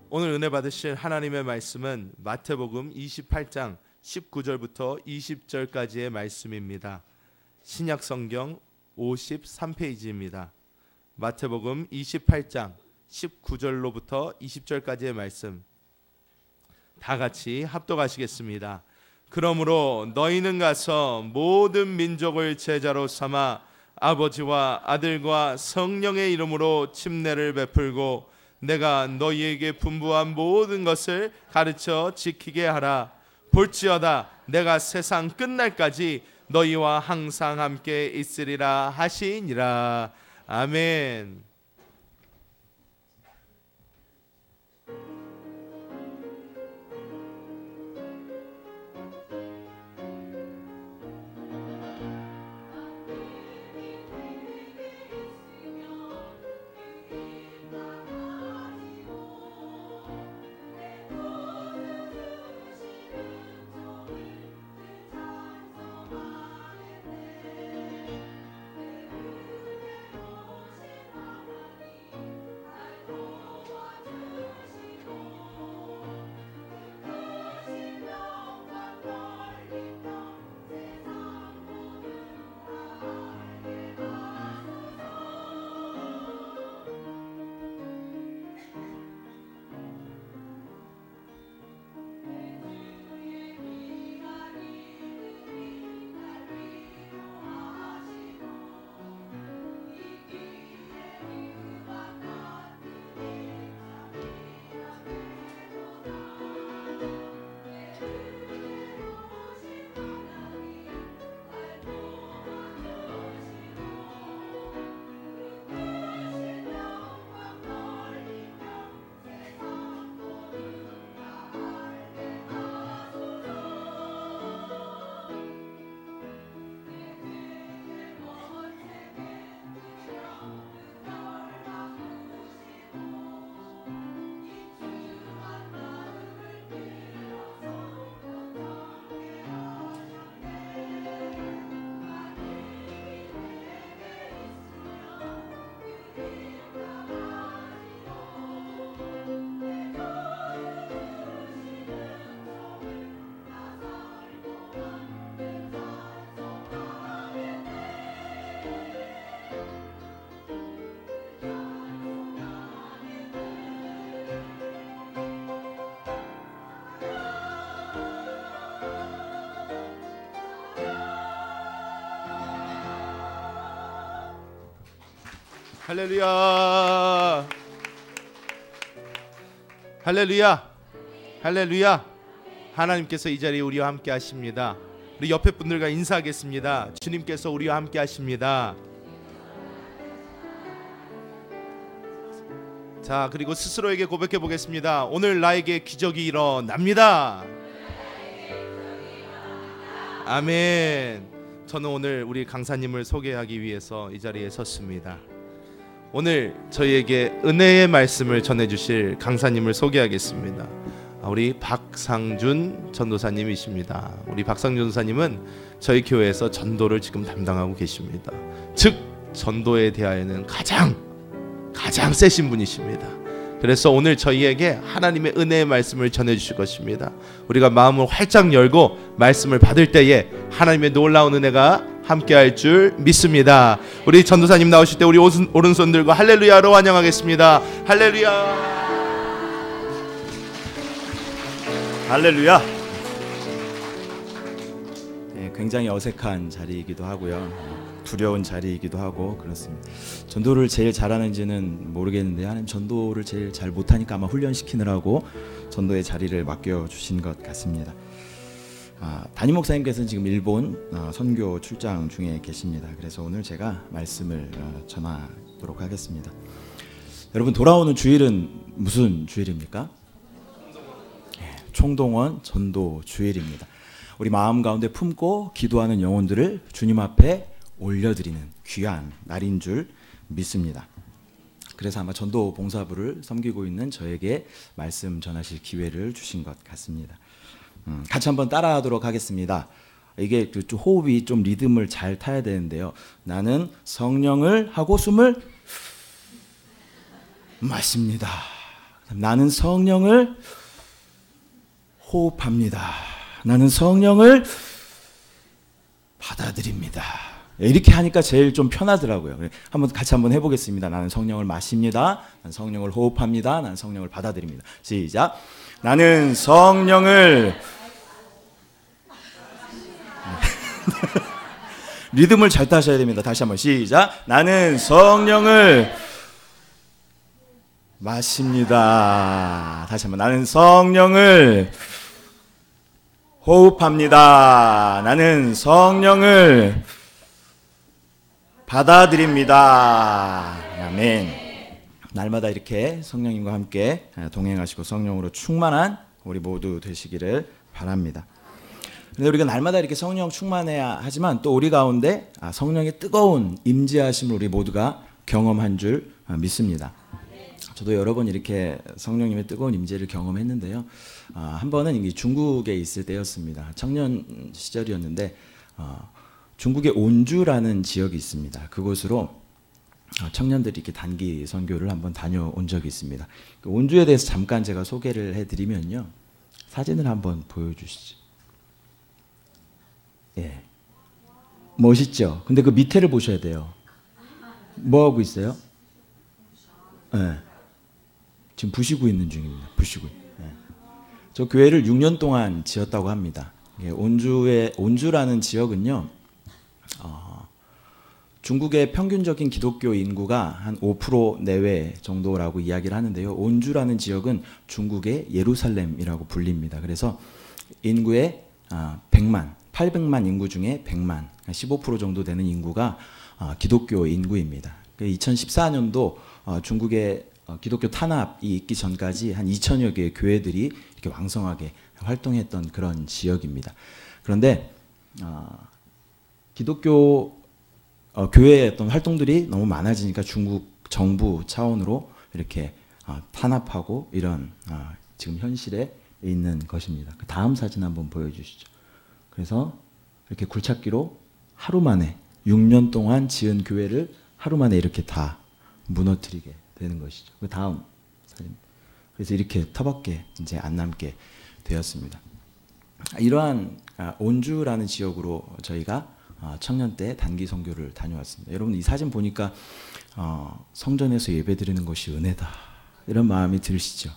오늘 은혜 받으실 하나님의 말씀은 마태복음 28장 19절부터 20절까지의 말씀입니다. 신약성경 53페이지입니다. 마태복음 28장 19절로부터 20절까지의 말씀 다 같이 합독하시겠습니다. 그러므로 너희는 가서 모든 민족을 제자로 삼아 아버지와 아들과 성령의 이름으로 침례를 베풀고 내가 너희에게 분부한 모든 것을 가르쳐 지키게 하라. 볼지어다 내가 세상 끝날까지 너희와 항상 함께 있으리라 하시니라. 아멘. 할렐루야. 할렐루야. 할렐루야. 하나님께서 이 자리에 우리와 함께 하십니다. 우리 옆에 분들과 인사하겠습니다. 주님께서 우리와 함께 하십니다. 자, 그리고 스스로에게 고백해 보겠습니다. 오늘 나에게 기적이 일어납니다. 아멘. 저는 오늘 우리 강사님을 소개하기 위해서 이 자리에 섰습니다. 오늘 저희에게 은혜의 말씀을 전해주실 강사님을 소개하겠습니다. 우리 박상준 전도사님이십니다. 우리 박상준 전도사님은 저희 교회에서 전도를 지금 담당하고 계십니다. 즉 전도에 대하여는 가장 세신 분이십니다. 그래서 오늘 저희에게 하나님의 은혜의 말씀을 전해주실 것입니다. 우리가 마음을 활짝 열고 말씀을 받을 때에 하나님의 놀라운 은혜가 함께할 줄 믿습니다. 우리 전도사님 나오실 때 우리 오른손 들고 할렐루야로 환영하겠습니다. 할렐루야. 할렐루야. 네, 굉장히 어색한 자리이기도 하고요. 두려운 자리이기도 하고 그렇습니다. 전도를 제일 잘하는지는 모르겠는데 하나님 전도를 제일 잘 못하니까 아마 훈련시키느라고 전도의 자리를 맡겨주신 것 같습니다. 담임 목사님께서는 지금 일본 선교 출장 중에 계십니다. 그래서 오늘 제가 말씀을 전하도록 하겠습니다. 여러분, 돌아오는 주일은 무슨 주일입니까? 총동원 전도 주일입니다. 우리 마음 가운데 품고 기도하는 영혼들을 주님 앞에 올려드리는 귀한 날인 줄 믿습니다. 그래서 아마 전도 봉사부를 섬기고 있는 저에게 말씀 전하실 기회를 주신 것 같습니다. 같이 한번 따라하도록 하겠습니다. 이게 좀 호흡이 좀 리듬을 잘 타야 되는데요. 나는 성령을 하고 숨을 마십니다. 나는 성령을 호흡합니다. 나는 성령을 받아들입니다. 이렇게 하니까 제일 좀 편하더라고요. 같이 한번 해보겠습니다. 나는 성령을 마십니다. 나는 성령을 호흡합니다. 나는 성령을 받아들입니다. 시작. 나는 성령을 리듬을 잘 타셔야 됩니다. 다시 한번 시작. 나는 성령을 마십니다. 다시 한번. 나는 성령을 호흡합니다. 나는 성령을 받아들입니다. 아멘. 날마다 이렇게 성령님과 함께 동행하시고 성령으로 충만한 우리 모두 되시기를 바랍니다. 근데 우리가 날마다 이렇게 성령 충만해야 하지만 또 우리 가운데 성령의 뜨거운 임재하심을 우리 모두가 경험한 줄 믿습니다. 저도 여러 번 이렇게 성령님의 뜨거운 임재를 경험했는데요. 한 번은 중국에 있을 때였습니다. 청년 시절이었는데 중국의 온주라는 지역이 있습니다. 그곳으로 청년들이 이렇게 단기 선교를 한번 다녀온 적이 있습니다. 온주에 대해서 잠깐 제가 소개를 해드리면요. 사진을 한번 보여주시죠. 예, 멋있죠. 근데 그 밑에를 보셔야 돼요. 뭐 하고 있어요? 예, 지금 부시고 있는 중입니다. 부시고. 예. 저 교회를 6년 동안 지었다고 합니다. 예, 온주라는 지역은요. 중국의 평균적인 기독교 인구가 한 5% 내외 정도라고 이야기를 하는데요. 온주라는 지역은 중국의 예루살렘이라고 불립니다. 그래서 인구의 800만 인구 중에 100만, 15% 정도 되는 인구가 기독교 인구입니다. 2014년도 중국의 기독교 탄압이 있기 전까지 한 2천여 개의 교회들이 이렇게 왕성하게 활동했던 그런 지역입니다. 그런데 기독교 교회의 어떤 활동들이 너무 많아지니까 중국 정부 차원으로 이렇게 탄압하고 이런 지금 현실에 있는 것입니다. 그 다음 사진 한번 보여주시죠. 그래서 이렇게 굴착기로 하루 만에 6년 동안 지은 교회를 하루 만에 이렇게 다 무너뜨리게 되는 것이죠. 그 다음 사진. 그래서 이렇게 터밖에 이제 안 남게 되었습니다. 이러한 온주라는 지역으로 저희가 청년 때 단기 선교를 다녀왔습니다. 여러분 이 사진 보니까 성전에서 예배드리는 것이 은혜다 이런 마음이 들으시죠?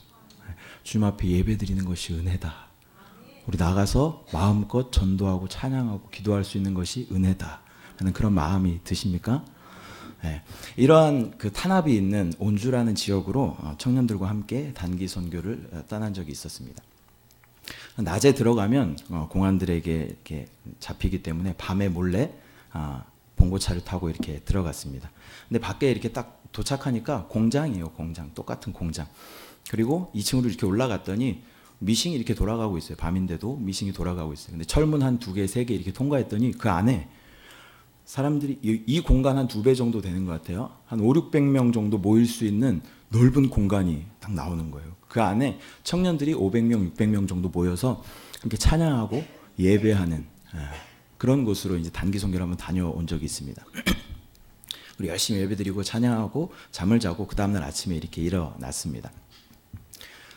주님 앞에 예배드리는 것이 은혜다. 우리 나가서 마음껏 전도하고 찬양하고 기도할 수 있는 것이 은혜다 하는 그런 마음이 드십니까? 네. 이러한 그 탄압이 있는 온주라는 지역으로 청년들과 함께 단기 선교를 떠난 적이 있었습니다. 낮에 들어가면 공안들에게 이렇게 잡히기 때문에 밤에 몰래 봉고차를 타고 이렇게 들어갔습니다. 근데 밖에 이렇게 딱 도착하니까 공장이에요. 공장. 똑같은 공장. 그리고 2층으로 이렇게 올라갔더니 미싱이 이렇게 돌아가고 있어요. 밤인데도 미싱이 돌아가고 있어요. 근데 철문 한 2개, 3개 이렇게 통과했더니 그 안에 사람들이 이 공간 한 2배 정도 되는 것 같아요. 한 5, 600명 정도 모일 수 있는 넓은 공간이 딱 나오는 거예요. 그 안에 청년들이 500명, 600명 정도 모여서 이렇게 찬양하고 예배하는 그런 곳으로 이제 단기 선교를 한번 다녀온 적이 있습니다. 우리 열심히 예배드리고 찬양하고 잠을 자고 그 다음날 아침에 이렇게 일어났습니다.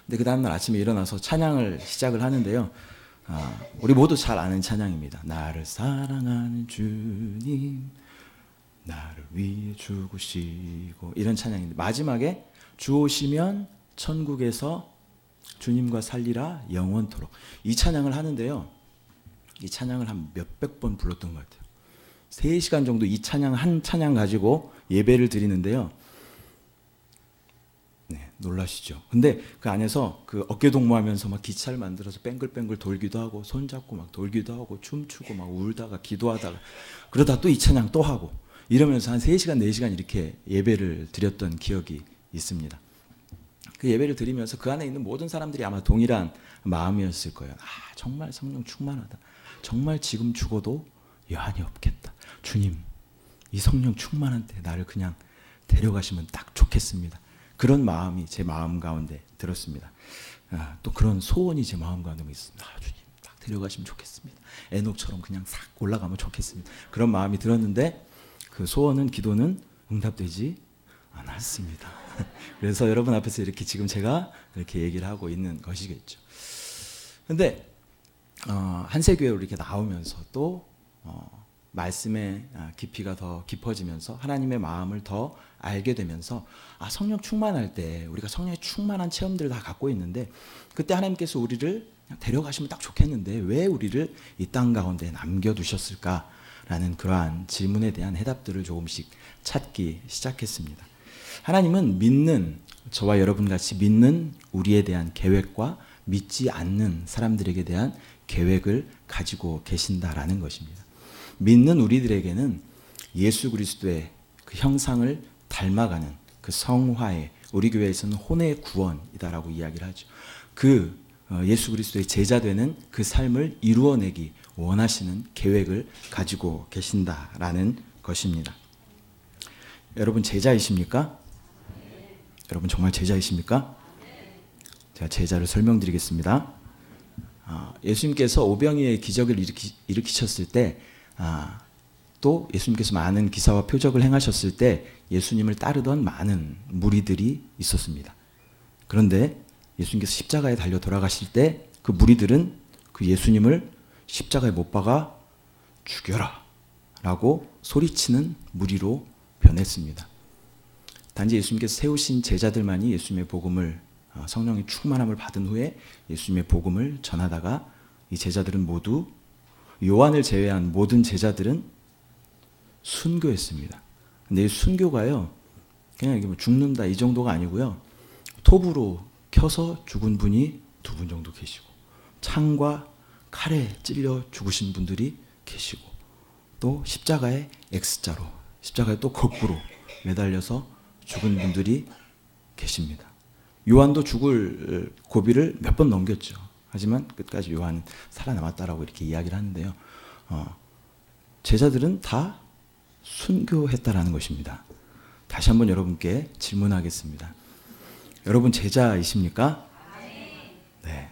근데 그 다음날 아침에 일어나서 찬양을 시작을 하는데요. 우리 모두 잘 아는 찬양입니다. 나를 사랑하는 주님 나를 위해 죽으시고 이런 찬양인데 마지막에 주 오시면 천국에서 주님과 살리라 영원토록 이 찬양을 하는데요. 이 찬양을 한 몇백 번 불렀던 것 같아요. 3시간 정도 이 찬양 한 찬양 가지고 예배를 드리는데요. 네, 놀라시죠. 근데 그 안에서 그 어깨 동무하면서 막 기차를 만들어서 뱅글뱅글 돌기도 하고 손잡고 막 돌기도 하고 춤추고 막 울다가 기도하다가 그러다 또 이 찬양 또 하고 이러면서 한 3시간 4시간 이렇게 예배를 드렸던 기억이 있습니다. 그 예배를 드리면서 그 안에 있는 모든 사람들이 아마 동일한 마음이었을 거예요. 정말 성령 충만하다. 정말 지금 죽어도 여한이 없겠다. 주님, 이 성령 충만한 때 나를 그냥 데려가시면 딱 좋겠습니다. 그런 마음이 제 마음 가운데 들었습니다. 또 그런 소원이 제 마음 가운데 있습니다. 주님, 딱 데려가시면 좋겠습니다. 에녹처럼 그냥 싹 올라가면 좋겠습니다. 그런 마음이 들었는데 그 소원은 기도는 응답되지 않았습니다. 그래서 여러분 앞에서 이렇게 지금 제가 이렇게 얘기를 하고 있는 것이겠죠. 근데 한세교회로 이렇게 나오면서 또 말씀의 깊이가 더 깊어지면서 하나님의 마음을 더 알게 되면서 성령 충만할 때 우리가 성령의 충만한 체험들을 다 갖고 있는데 그때 하나님께서 우리를 그냥 데려가시면 딱 좋겠는데 왜 우리를 이 땅 가운데 남겨두셨을까라는 그러한 질문에 대한 해답들을 조금씩 찾기 시작했습니다. 하나님은 믿는 저와 여러분 같이 믿는 우리에 대한 계획과 믿지 않는 사람들에게 대한 계획을 가지고 계신다라는 것입니다. 믿는 우리들에게는 예수 그리스도의 그 형상을 닮아가는 그 성화의 우리 교회에서는 혼의 구원이다라고 이야기를 하죠. 그 예수 그리스도의 제자 되는 그 삶을 이루어내기 원하시는 계획을 가지고 계신다라는 것입니다. 여러분 제자이십니까? 여러분 정말 제자이십니까? 제가 제자를 설명드리겠습니다. 예수님께서 오병이의 기적을 일으키셨을 때 또 예수님께서 많은 기사와 표적을 행하셨을 때 예수님을 따르던 많은 무리들이 있었습니다. 그런데 예수님께서 십자가에 달려 돌아가실 때 그 무리들은 그 예수님을 십자가에 못 박아 죽여라 라고 소리치는 무리로 변했습니다. 단지 예수님께서 세우신 제자들만이 예수님의 복음을 성령의 충만함을 받은 후에 예수님의 복음을 전하다가 이 제자들은 모두 요한을 제외한 모든 제자들은 순교했습니다. 근데 이 순교가요 그냥 이게 뭐 죽는다 이 정도가 아니고요. 톱으로 켜서 죽은 분이 2분 정도 계시고 창과 칼에 찔려 죽으신 분들이 계시고 또 십자가에 X자로 십자가에 또 거꾸로 매달려서 죽은 분들이 계십니다. 요한도 죽을 고비를 몇 번 넘겼죠. 하지만 끝까지 요한은 살아남았다라고 이렇게 이야기를 하는데요. 제자들은 다 순교했다라는 것입니다. 다시 한번 여러분께 질문하겠습니다. 여러분 제자이십니까? 네.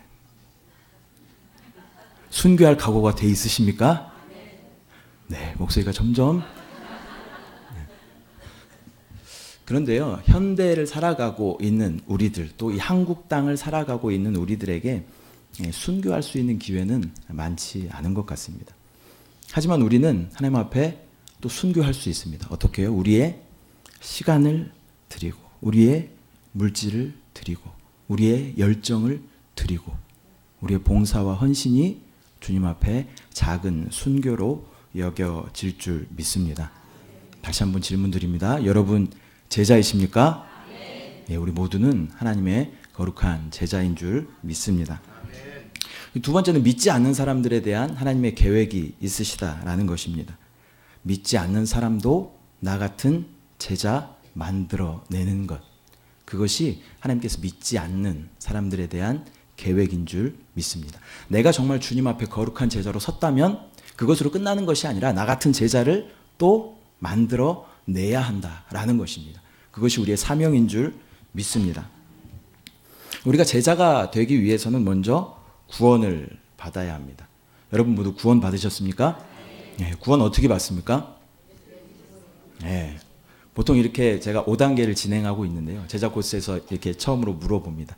순교할 각오가 돼 있으십니까? 네. 목소리가 점점. 그런데요, 현대를 살아가고 있는 우리들, 또 이 한국 땅을 살아가고 있는 우리들에게 순교할 수 있는 기회는 많지 않은 것 같습니다. 하지만 우리는 하나님 앞에 또 순교할 수 있습니다. 어떻게 해요? 우리의 시간을 드리고, 우리의 물질을 드리고, 우리의 열정을 드리고, 우리의 봉사와 헌신이 주님 앞에 작은 순교로 여겨질 줄 믿습니다. 다시 한번 질문 드립니다. 여러분 제자이십니까? 네, 우리 모두는 하나님의 거룩한 제자인 줄 믿습니다. 두 번째는 믿지 않는 사람들에 대한 하나님의 계획이 있으시다라는 것입니다. 믿지 않는 사람도 나 같은 제자 만들어내는 것. 그것이 하나님께서 믿지 않는 사람들에 대한 계획인 줄 믿습니다. 내가 정말 주님 앞에 거룩한 제자로 섰다면 그것으로 끝나는 것이 아니라 나 같은 제자를 또 만들어내야 한다라는 것입니다. 그것이 우리의 사명인 줄 믿습니다. 우리가 제자가 되기 위해서는 먼저 구원을 받아야 합니다. 여러분 모두 구원 받으셨습니까? 네, 구원 어떻게 받습니까? 네, 보통 이렇게 제가 5단계를 진행하고 있는데요. 제자 코스에서 이렇게 처음으로 물어봅니다.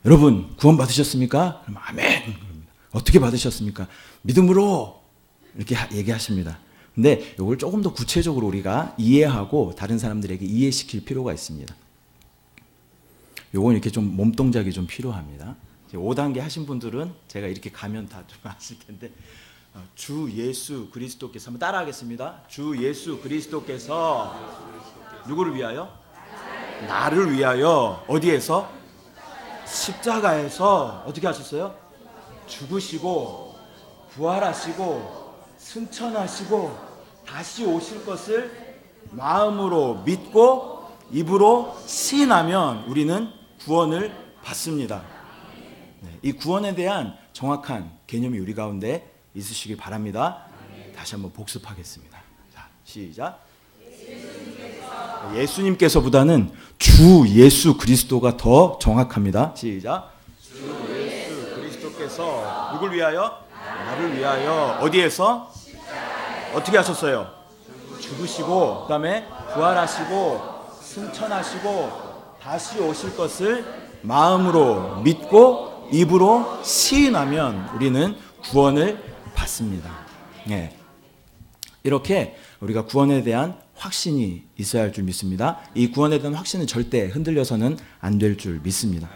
여러분 구원 받으셨습니까? 그럼 아멘. 어떻게 받으셨습니까? 믿음으로 이렇게 얘기하십니다. 근데 이걸 조금 더 구체적으로 우리가 이해하고 다른 사람들에게 이해시킬 필요가 있습니다. 요건 이렇게 좀 몸동작이 좀 필요합니다. 5단계 하신 분들은 제가 이렇게 가면 다 좀 아실 텐데 주 예수 그리스도께서 한번 따라하겠습니다. 주 예수 그리스도께서 누구를 위하여? 나를 위하여 어디에서? 십자가에서 어떻게 하셨어요? 죽으시고 부활하시고 승천하시고 다시 오실 것을 마음으로 믿고 입으로 시인하면 우리는 구원을 받습니다. 네, 이 구원에 대한 정확한 개념이 우리 가운데 있으시길 바랍니다. 다시 한번 복습하겠습니다. 자, 시작. 예수님께서보다는 주 예수 그리스도가 더 정확합니다. 시작. 주 예수 그리스도께서 누굴 위하여? 나를 위하여 어디에서? 어떻게 하셨어요? 죽으시고 그다음에 부활하시고 승천하시고 다시 오실 것을 마음으로 믿고 입으로 시인하면 우리는 구원을 받습니다. 네. 이렇게 우리가 구원에 대한 확신이 있어야 할 줄 믿습니다. 이 구원에 대한 확신은 절대 흔들려서는 안 될 줄 믿습니다.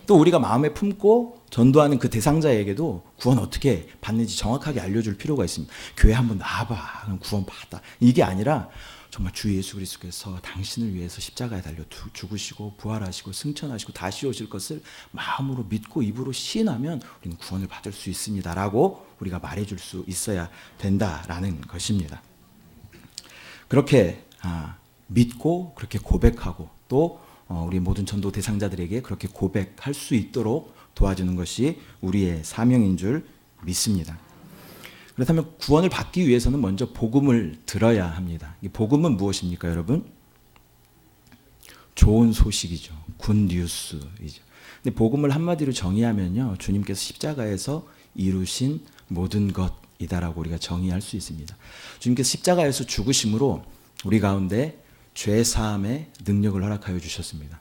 또 우리가 마음에 품고 전도하는 그 대상자에게도 구원 어떻게 받는지 정확하게 알려줄 필요가 있습니다. 교회 한번 나와봐. 그럼 구원 받다. 이게 아니라 정말 주 예수 그리스도께서 당신을 위해서 십자가에 달려 죽으시고 부활하시고 승천하시고 다시 오실 것을 마음으로 믿고 입으로 시인하면 우리는 구원을 받을 수 있습니다라고 우리가 말해줄 수 있어야 된다라는 것입니다. 그렇게 믿고 그렇게 고백하고 또 우리 모든 전도 대상자들에게 그렇게 고백할 수 있도록 도와주는 것이 우리의 사명인 줄 믿습니다. 그렇다면 구원을 받기 위해서는 먼저 복음을 들어야 합니다. 이 복음은 무엇입니까, 여러분? 좋은 소식이죠. 굿뉴스이죠. 근데 복음을 한마디로 정의하면요, 주님께서 십자가에서 이루신 모든 것이다라고 우리가 정의할 수 있습니다. 주님께서 십자가에서 죽으심으로 우리 가운데 죄 사함의 능력을 허락하여 주셨습니다.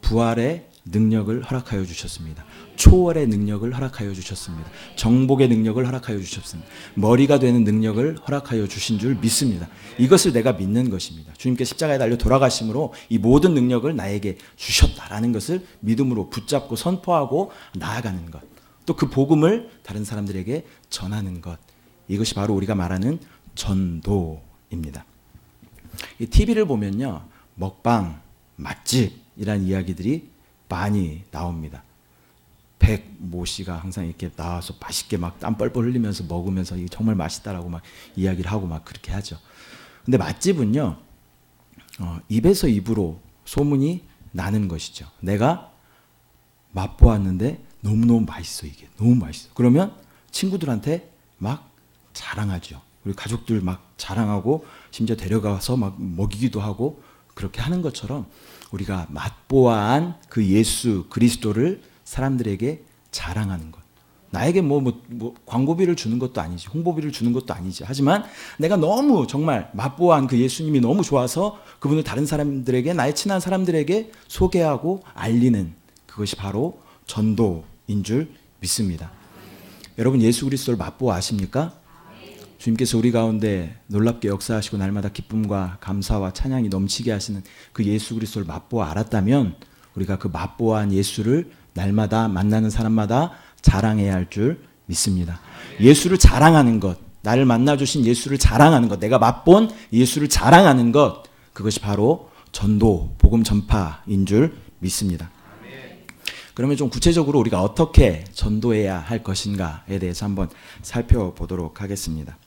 부활의 능력을 허락하여 주셨습니다. 초월의 능력을 허락하여 주셨습니다. 정복의 능력을 허락하여 주셨습니다. 머리가 되는 능력을 허락하여 주신 줄 믿습니다. 이것을 내가 믿는 것입니다. 주님께 십자가에 달려 돌아가심으로 이 모든 능력을 나에게 주셨다라는 것을 믿음으로 붙잡고 선포하고 나아가는 것. 또 그 복음을 다른 사람들에게 전하는 것. 이것이 바로 우리가 말하는 전도입니다. 이 TV를 보면요, 먹방, 맛집이라는 이야기들이 많이 나옵니다. 백모 씨가 항상 이렇게 나와서 맛있게 막 땀 뻘뻘 흘리면서 먹으면서 이게 정말 맛있다라고 막 이야기를 하고 막 그렇게 하죠. 근데 맛집은요, 입에서 입으로 소문이 나는 것이죠. 내가 맛보았는데 너무너무 맛있어, 이게 너무 맛있어. 그러면 친구들한테 막 자랑하죠. 우리 가족들 막 자랑하고 심지어 데려가서 막 먹이기도 하고 그렇게 하는 것처럼 우리가 맛보아한 그 예수 그리스도를 사람들에게 자랑하는 것. 나에게 뭐 광고비를 주는 것도 아니지, 홍보비를 주는 것도 아니지. 하지만 내가 너무 정말 맛보아한 그 예수님이 너무 좋아서 그분을 다른 사람들에게, 나의 친한 사람들에게 소개하고 알리는 그것이 바로 전도인 줄 믿습니다. 여러분, 예수 그리스도를 맛보아 아십니까? 주님께서 우리 가운데 놀랍게 역사하시고 날마다 기쁨과 감사와 찬양이 넘치게 하시는 그 예수 그리스도를 맛보아 알았다면 우리가 그 맛보아한 예수를 날마다 만나는 사람마다 자랑해야 할 줄 믿습니다. 예수를 자랑하는 것, 나를 만나주신 예수를 자랑하는 것, 내가 맛본 예수를 자랑하는 것, 그것이 바로 전도, 복음 전파인 줄 믿습니다. 그러면 좀 구체적으로 우리가 어떻게 전도해야 할 것인가에 대해서 한번 살펴보도록 하겠습니다.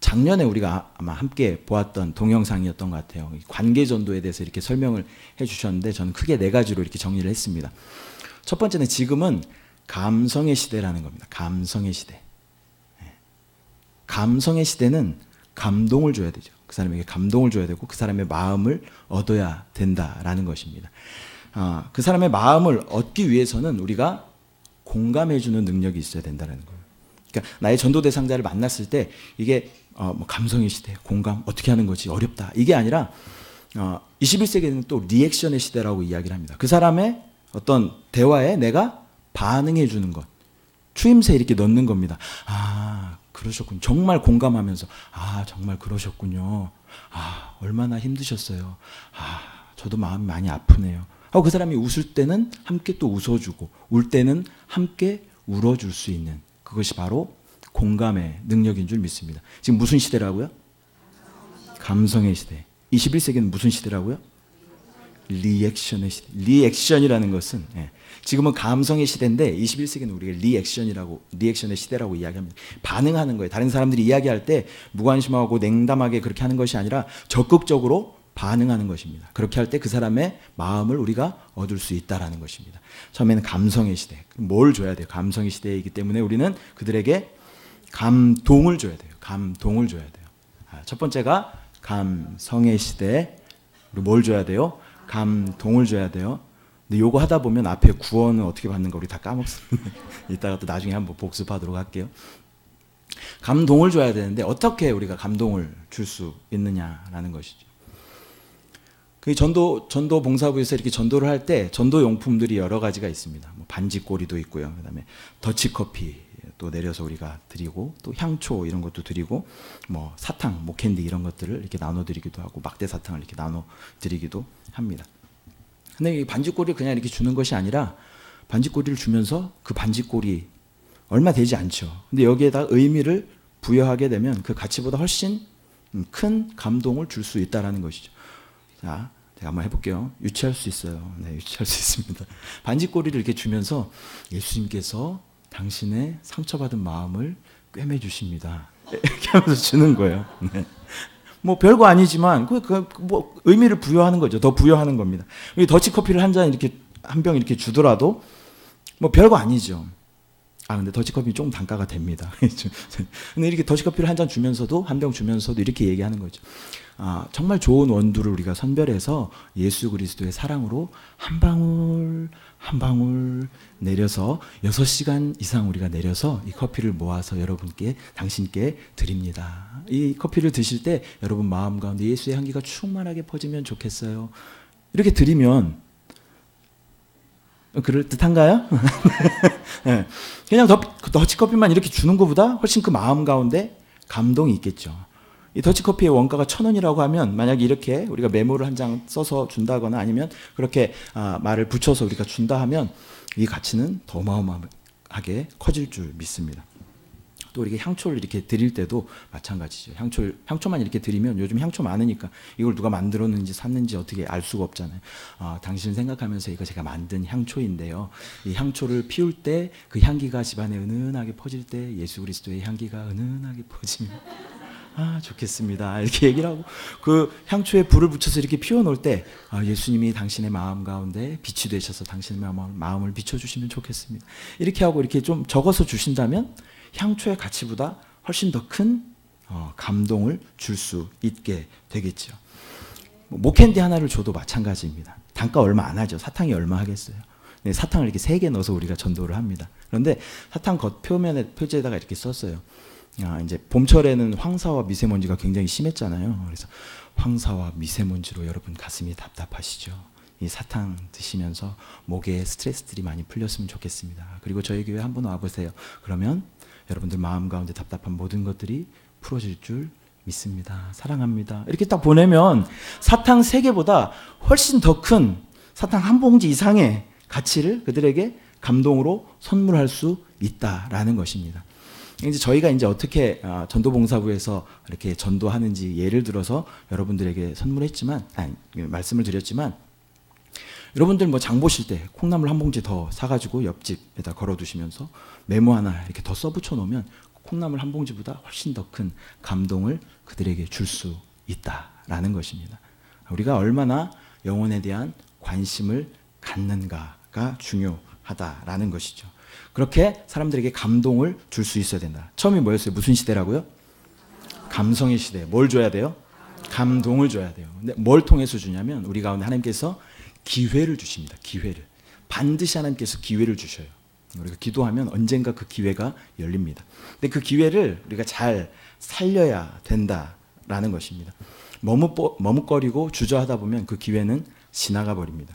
작년에 우리가 아마 함께 보았던 동영상이었던 것 같아요. 관계 전도에 대해서 이렇게 설명을 해주셨는데 저는 크게 4가지로 이렇게 정리를 했습니다. 첫 번째는 지금은 감성의 시대라는 겁니다. 감성의 시대. 감성의 시대는 감동을 줘야 되죠. 그 사람에게 감동을 줘야 되고 그 사람의 마음을 얻어야 된다라는 것입니다. 그 사람의 마음을 얻기 위해서는 우리가 공감해주는 능력이 있어야 된다는 거예요. 그러니까 나의 전도 대상자를 만났을 때 이게 뭐 감성의 시대, 공감 어떻게 하는 거지, 어렵다, 이게 아니라 21세기에는 또 리액션의 시대라고 이야기를 합니다. 그 사람의 어떤 대화에 내가 반응해 주는 것, 추임새 이렇게 넣는 겁니다. 아, 그러셨군요. 정말 공감하면서 정말 그러셨군요. 얼마나 힘드셨어요. 저도 마음이 많이 아프네요. 하고 그 사람이 웃을 때는 함께 또 웃어주고 울 때는 함께 울어줄 수 있는 그것이 바로 공감의 능력인 줄 믿습니다. 지금 무슨 시대라고요? 감성의 시대. 21세기는 무슨 시대라고요? 리액션의 시대. 리액션이라는 것은 지금은 감성의 시대인데 21세기는 우리가 리액션의 시대라고 이야기합니다. 반응하는 거예요. 다른 사람들이 이야기할 때 무관심하고 냉담하게 그렇게 하는 것이 아니라 적극적으로 반응하는 것입니다. 그렇게 할 때 그 사람의 마음을 우리가 얻을 수 있다라는 것입니다. 처음에는 감성의 시대. 뭘 줘야 돼요? 감성의 시대이기 때문에 우리는 그들에게 감동을 줘야 돼요. 감동을 줘야 돼요. 첫 번째가 감성의 시대. 그리고 뭘 줘야 돼요? 감동을 줘야 돼요. 근데 요거 하다 보면 앞에 구원은 어떻게 받는가 우리 다 까먹습니다. 이따가 또 나중에 한번 복습하도록 할게요. 감동을 줘야 되는데 어떻게 우리가 감동을 줄 수 있느냐라는 것이죠. 그 전도 봉사부에서 이렇게 전도를 할 때 전도 용품들이 여러 가지가 있습니다. 뭐 반지꼬리도 있고요. 그다음에 더치커피 또 내려서 우리가 드리고, 또 향초 이런 것도 드리고, 뭐 사탕, 뭐 캔디 이런 것들을 이렇게 나눠 드리기도 하고, 막대 사탕을 이렇게 나눠 드리기도 합니다. 근데 이 반지꼬리를 그냥 이렇게 주는 것이 아니라 반지꼬리를 주면서 그 반지꼬리 얼마 되지 않죠. 근데 여기에다 의미를 부여하게 되면 그 가치보다 훨씬 큰 감동을 줄 수 있다라는 것이죠. 자, 제가 한번 해볼게요. 유치할 수 있어요. 네, 유치할 수 있습니다. 반지꼬리를 이렇게 주면서 예수님께서 당신의 상처받은 마음을 꿰매 주십니다. 이렇게 하면서 주는 거예요. 네. 뭐 별거 아니지만 뭐 의미를 부여하는 거죠. 더 부여하는 겁니다. 더치커피를 한 잔 이렇게 한 병 이렇게 주더라도 뭐 별거 아니죠. 근데 더치커피 조금 단가가 됩니다. 근데 이렇게 더치커피를 한 잔 주면서도, 한 병 주면서도 이렇게 얘기하는 거죠. 정말 좋은 원두를 우리가 선별해서 예수 그리스도의 사랑으로 한 방울 한 방울 내려서 6시간 이상 우리가 내려서 이 커피를 모아서 여러분께, 당신께 드립니다. 이 커피를 드실 때 여러분 마음 가운데 예수의 향기가 충만하게 퍼지면 좋겠어요. 이렇게 드리면 그럴듯한가요? 네. 그냥 더치커피만 이렇게 주는 것보다 훨씬 그 마음 가운데 감동이 있겠죠. 이 더치커피의 원가가 1,000원이라고 하면, 만약에 이렇게 우리가 메모를 한 장 써서 준다거나 아니면 그렇게 말을 붙여서 우리가 준다 하면 이 가치는 더 어마어마하게 커질 줄 믿습니다. 또 이렇게 향초를 이렇게 드릴 때도 마찬가지죠. 향초만 이렇게 드리면, 요즘 향초 많으니까 이걸 누가 만들었는지 샀는지 어떻게 알 수가 없잖아요. 당신 생각하면서 이거 제가 만든 향초인데요. 이 향초를 피울 때 그 향기가 집안에 은은하게 퍼질 때 예수 그리스도의 향기가 은은하게 퍼지면 좋겠습니다. 이렇게 얘기를 하고, 그 향초에 불을 붙여서 이렇게 피워놓을 때 예수님이 당신의 마음 가운데 빛이 되셔서 당신의 마음을 비춰주시면 좋겠습니다. 이렇게 하고 이렇게 좀 적어서 주신다면 향초의 가치보다 훨씬 더 큰 감동을 줄 수 있게 되겠죠. 목캔디 하나를 줘도 마찬가지입니다. 단가 얼마 안 하죠. 사탕이 얼마 하겠어요. 네, 사탕을 이렇게 3개 넣어서 우리가 전도를 합니다. 그런데 사탕 겉 표지에다가 이렇게 썼어요. 이제 봄철에는 황사와 미세먼지가 굉장히 심했잖아요. 그래서 황사와 미세먼지로 여러분 가슴이 답답하시죠. 이 사탕 드시면서 목에 스트레스들이 많이 풀렸으면 좋겠습니다. 그리고 저희 교회 한번 와보세요. 그러면 여러분들 마음 가운데 답답한 모든 것들이 풀어질 줄 믿습니다. 사랑합니다. 이렇게 딱 보내면 사탕 3개보다 훨씬 더 큰 사탕 한 봉지 이상의 가치를 그들에게 감동으로 선물할 수 있다라는 것입니다. 이제 저희가 이제 어떻게 전도봉사부에서 이렇게 전도하는지 예를 들어서 여러분들에게 말씀을 드렸지만, 여러분들 뭐 장 보실 때 콩나물 한 봉지 더 사가지고 옆집에다 걸어두시면서 메모 하나 이렇게 더 써붙여 놓으면 콩나물 한 봉지보다 훨씬 더 큰 감동을 그들에게 줄 수 있다라는 것입니다. 우리가 얼마나 영혼에 대한 관심을 갖는가가 중요하다라는 것이죠. 그렇게 사람들에게 감동을 줄 수 있어야 된다. 처음이 뭐였어요? 무슨 시대라고요? 감성의 시대. 뭘 줘야 돼요? 감동을 줘야 돼요. 근데 뭘 통해서 주냐면 우리 가운데 하나님께서 기회를 주십니다. 기회를. 반드시 하나님께서 기회를 주셔요. 우리가 기도하면 언젠가 그 기회가 열립니다. 근데 그 기회를 우리가 잘 살려야 된다라는 것입니다. 머뭇거리고 주저하다 보면 그 기회는 지나가 버립니다.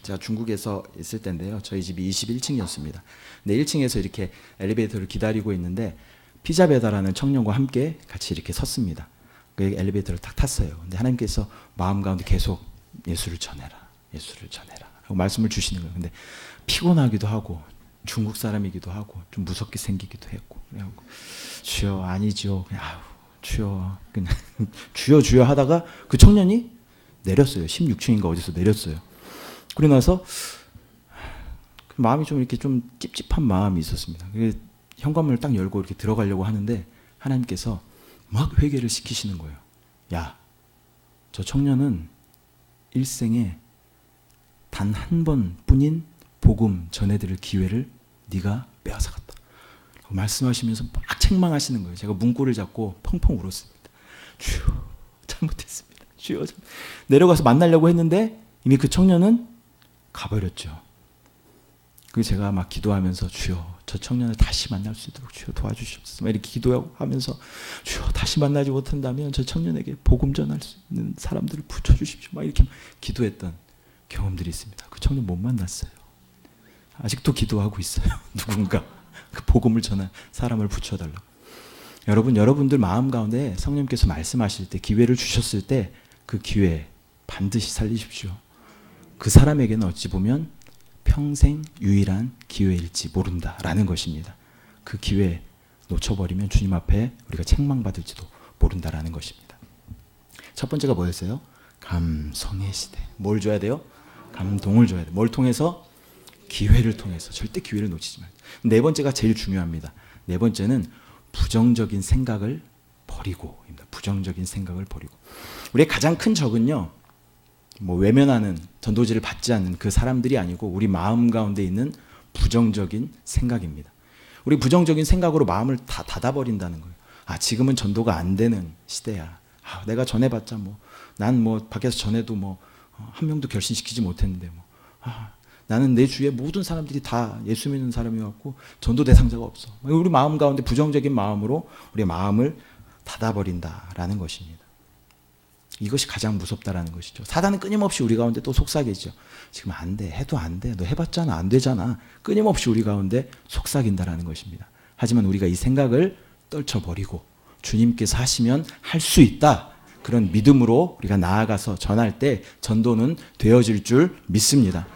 제가 중국에서 있을 때인데요. 저희 집이 21층이었습니다. 근데 1층에서 이렇게 엘리베이터를 기다리고 있는데 피자 배달하는 청년과 함께 같이 이렇게 섰습니다. 그 엘리베이터를 딱 탔어요. 근데 하나님께서 마음 가운데 계속 예수를 전해라. 예수를 전해라. 하고 말씀을 주시는 거예요. 근데 피곤하기도 하고 중국 사람이기도 하고 좀 무섭게 생기기도 했고, 그래갖고 주여 아니죠. 그냥 주여 그냥 주여 하다가 그 청년이 내렸어요. 16층인가 어디서 내렸어요. 그러고 나서 마음이 좀 이렇게 좀 찝찝한 마음이 있었습니다. 현관문을 딱 열고 이렇게 들어가려고 하는데 하나님께서 막 회개를 시키시는 거예요. 야, 저 청년은 일생에 단 한 번뿐인 복음 전해드릴 기회를 네가 빼앗아갔다. 말씀하시면서 막 책망하시는 거예요. 제가 문고를 잡고 펑펑 울었습니다. 주여 잘못했습니다. 주여 내려가서 만나려고 했는데 이미 그 청년은 가버렸죠. 그 제가 막 기도하면서 주여 저 청년을 다시 만날 수 있도록 주여 도와주시옵소서. 이렇게 기도하면서 주여 다시 만나지 못한다면 저 청년에게 복음 전할 수 있는 사람들을 붙여주십시오. 막 이렇게 기도했던 경험들이 있습니다. 그 청년 못 만났어요. 아직도 기도하고 있어요. 누군가 그 복음을 전할 사람을 붙여달라고. 여러분들 마음 가운데 성령께서 말씀하실 때 기회를 주셨을 때 그 기회 반드시 살리십시오. 그 사람에게는 어찌 보면 평생 유일한 기회일지 모른다라는 것입니다. 그 기회 놓쳐버리면 주님 앞에 우리가 책망받을지도 모른다라는 것입니다. 첫 번째가 뭐였어요? 감성의 시대. 뭘 줘야 돼요? 감동을 줘야 돼요. 뭘 통해서? 기회를 통해서. 절대 기회를 놓치지 말아요. 네 번째가 제일 중요합니다. 네 번째는 부정적인 생각을 버리고입니다. 부정적인 생각을 버리고. 우리의 가장 큰 적은요, 뭐 외면하는, 전도지를 받지 않는 그 사람들이 아니고 우리 마음 가운데 있는 부정적인 생각입니다. 우리 부정적인 생각으로 마음을 다 닫아버린다는 거예요. 아, 지금은 전도가 안 되는 시대야. 아, 내가 전해봤자 난 밖에서 전해도 한 명도 결신시키지 못했는데 나는 내 주위에 모든 사람들이 다 예수 믿는 사람이었고 전도 대상자가 없어. 우리 마음 가운데 부정적인 마음으로 우리의 마음을 닫아버린다라는 것입니다. 이것이 가장 무섭다라는 것이죠. 사단은 끊임없이 우리 가운데 또 속삭이죠. 지금 안 돼. 해도 안 돼. 너 해봤잖아. 안 되잖아. 끊임없이 우리 가운데 속삭인다라는 것입니다. 하지만 우리가 이 생각을 떨쳐버리고 주님께서 하시면 할 수 있다. 그런 믿음으로 우리가 나아가서 전할 때 전도는 되어질 줄 믿습니다.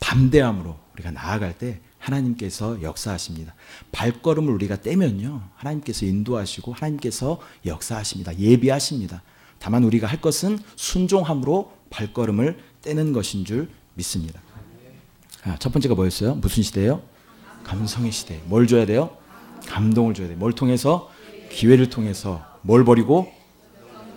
담대함으로 우리가 나아갈 때 하나님께서 역사하십니다. 발걸음을 우리가 떼면요, 하나님께서 인도하시고 하나님께서 역사하십니다. 예비하십니다. 다만 우리가 할 것은 순종함으로 발걸음을 떼는 것인 줄 믿습니다. 첫 번째가 뭐였어요? 무슨 시대예요? 감성의 시대. 뭘 줘야 돼요? 감동을 줘야 돼요. 뭘 통해서? 기회를 통해서. 뭘 버리고?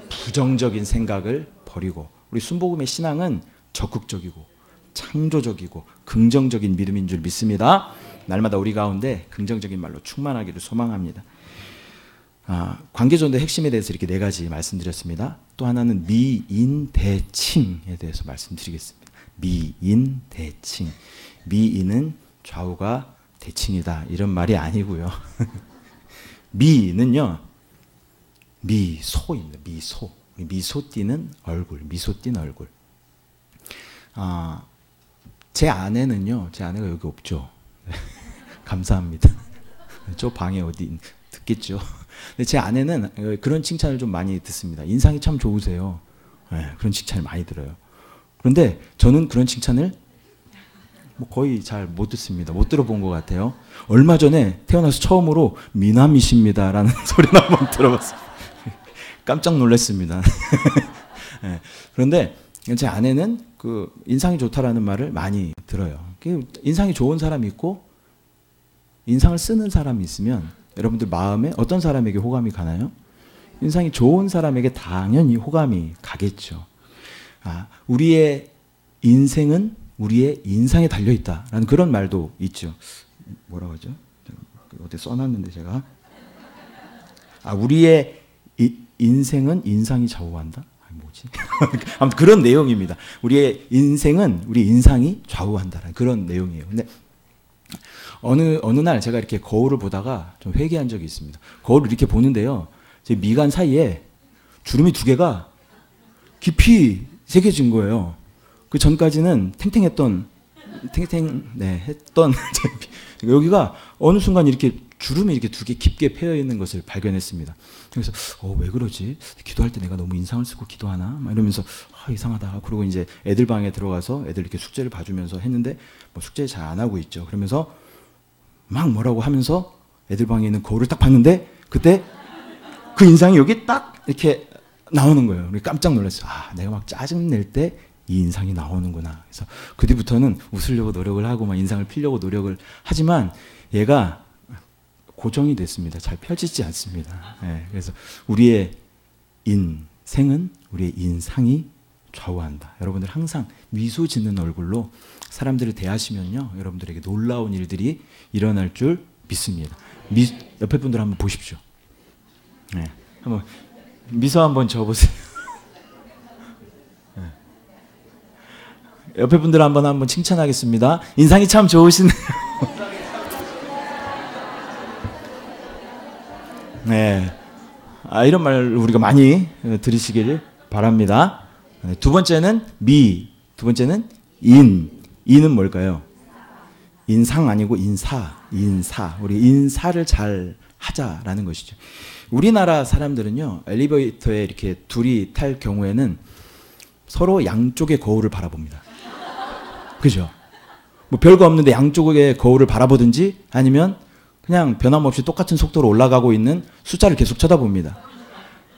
부정적인 생각을 버리고. 우리 순복음의 신앙은 적극적이고 창조적이고 긍정적인 믿음인 줄 믿습니다. 날마다 우리 가운데 긍정적인 말로 충만하기를 소망합니다. 관계전도의 핵심에 대해서 이렇게 네 가지 말씀드렸습니다. 또 하나는 미인대칭에 대해서 말씀드리겠습니다. 미인대칭. 미인은 좌우가 대칭이다, 이런 말이 아니고요. 미는요, 미소입니다. 미소. 미소 띠는 얼굴. 미소 띠는 얼굴. 제 아내는요, 제 아내가 여기 없죠. 감사합니다. 저 방에 어디 듣겠죠. 근데 제 아내는 그런 칭찬을 좀 많이 듣습니다. 인상이 참 좋으세요. 네, 그런 칭찬을 많이 들어요. 그런데 저는 그런 칭찬을 거의 잘 못 듣습니다. 못 들어본 것 같아요. 얼마 전에 태어나서 처음으로 미남이십니다라는 소리를 한번 들어봤어요. 깜짝 놀랐습니다. 네, 그런데 제 아내는 그 인상이 좋다라는 말을 많이 들어요. 인상이 좋은 사람이 있고 인상을 쓰는 사람이 있으면 여러분들 마음에 어떤 사람에게 호감이 가나요? 인상이 좋은 사람에게 당연히 호감이 가겠죠. 우리의 인생은 우리의 인상에 달려있다라는 그런 말도 있죠. 뭐라고 하죠? 어디 써놨는데 제가. 우리의 인생은 인상이 좌우한다? 뭐지? 아무튼 그런 내용입니다. 우리의 인생은 우리 인상이 좌우한다는 그런 내용이에요. 근데 어느 날 제가 이렇게 거울을 보다가 좀 회개한 적이 있습니다. 거울을 이렇게 보는데요, 제 미간 사이에 주름이 두 개가 깊이 새겨진 거예요. 그 전까지는 탱탱했던 여기가 어느 순간 이렇게 주름이 이렇게 두 개 깊게 패여 있는 것을 발견했습니다. 그래서 왜 그러지? 기도할 때 내가 너무 인상을 쓰고 기도하나? 막 이러면서 이상하다. 그리고 이제 애들 방에 들어가서 애들 이렇게 숙제를 봐주면서 했는데 숙제 잘 안 하고 있죠. 그러면서 막 뭐라고 하면서 애들 방에 있는 거울을 딱 봤는데 그때 그 인상이 여기 딱 이렇게 나오는 거예요. 깜짝 놀랐어요. 내가 막 짜증 낼 때 이 인상이 나오는구나. 그래서 그 뒤부터는 웃으려고 노력을 하고 막 인상을 피려고 노력을 하지만 얘가 고정이 됐습니다. 잘 펴지지 않습니다. 네, 그래서 우리의 인생은 우리의 인상이 좌우한다. 여러분들 항상 미소 짓는 얼굴로 사람들을 대하시면요, 여러분들에게 놀라운 일들이 일어날 줄 믿습니다. 옆에 분들 한번 보십시오. 네, 한번 미소 한번 줘보세요. 네. 옆에 분들 한번 칭찬하겠습니다. 인상이 참 좋으시네요. 네. 이런 말 우리가 많이 들으시길 바랍니다. 네, 두 번째는 미, 두 번째는 인. 인은 뭘까요? 인상 아니고 인사. 우리 인사를 잘 하자라는 것이죠. 우리나라 사람들은요, 엘리베이터에 이렇게 둘이 탈 경우에는 서로 양쪽의 거울을 바라봅니다. 그죠? 뭐 별거 없는데 양쪽의 거울을 바라보든지 아니면 그냥 변함없이 똑같은 속도로 올라가고 있는 숫자를 계속 쳐다봅니다.